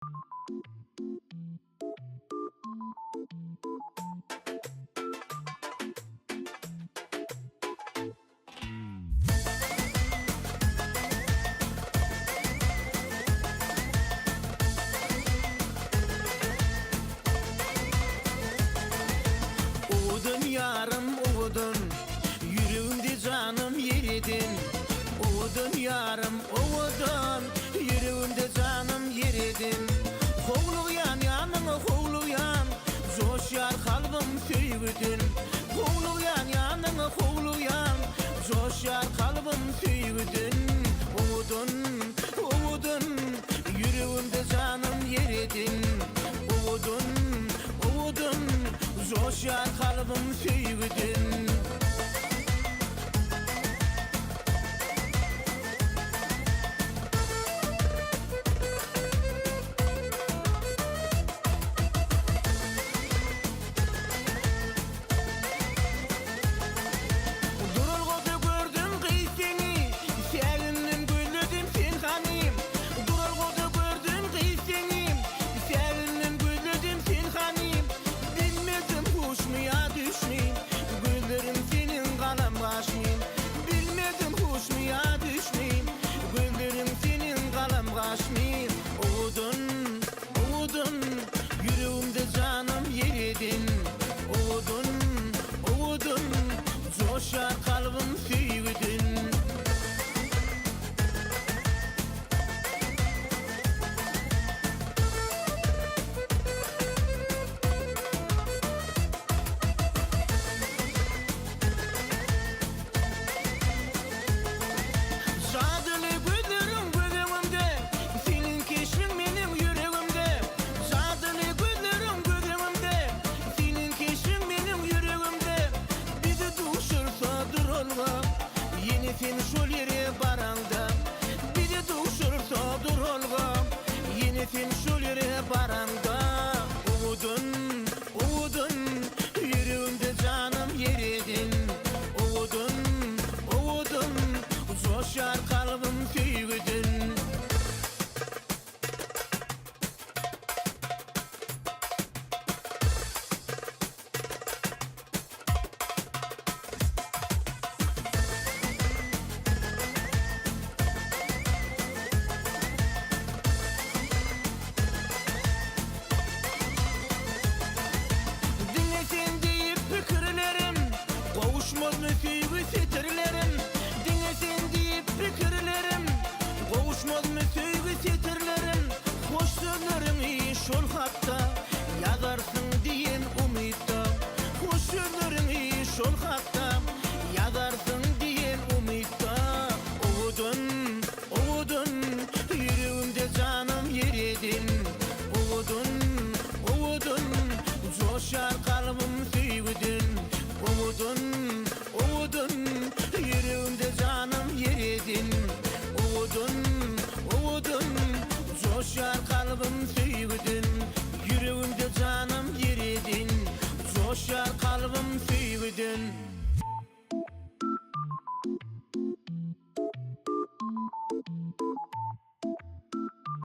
Uğudun yarım uğudun, yüreğimde canım yeridin. Uğudun yarım uğudun, yüreğimde canım yeridin. Hovluyan yanıma hovluyan, coşar kalbim söygüdün. Hovluyan yanıma hovluyan, coşar kalbim söygüdün. Uğudun, uğudun, yüreğimde canım yeridin. Uğudun, uğudun, coşar kalbim söygüdün. Durulgoda gördüm kız seni, sevindim gülledim sen hanim. Durulgoda gördüm kız seni, sevindim gülledim sen hanim. Bilmedim huş mu ya düş mü, güllerim senin kalem kaşmim. Bilmedim huş mu ya düş mü, güllerim senin kalem kaşmim. Uğudun, uğudun, yüreğimde canım yeridin. Uğudun, uğudun, coşar kalbim söygüdün. Zadını güllerim gözümde, senin keşfin benim yüreğimde. Zadını güllerim gözümde, senin keşfin benim yüreğimde. Bizi duşursa durulga, yeni sen şol yere baranda. Bizi duşursa durulga, yeni sen şol yere baranda. Uğudun, uğudun, yüreğimde canım yeridin. Uğudun, uğudun, coşar kalbim söygüdün. Dinlesin deyip fikirlerim, kavuşmaz mı söygü setirlerim. Dinlesin deyip fikirlerim, kavuşmaz mı söygü setirlerim. Hoş sözlerim iyi şol hatta, yazarsın diyen umutta. Hoş sözlerim iyi şol hatta, yazarsın diyen umutta. Uğudun, uğudun, yüreğimde canım yeridin. Uğudun, uğudun, coşar kalbim söygüdün. Uğudun,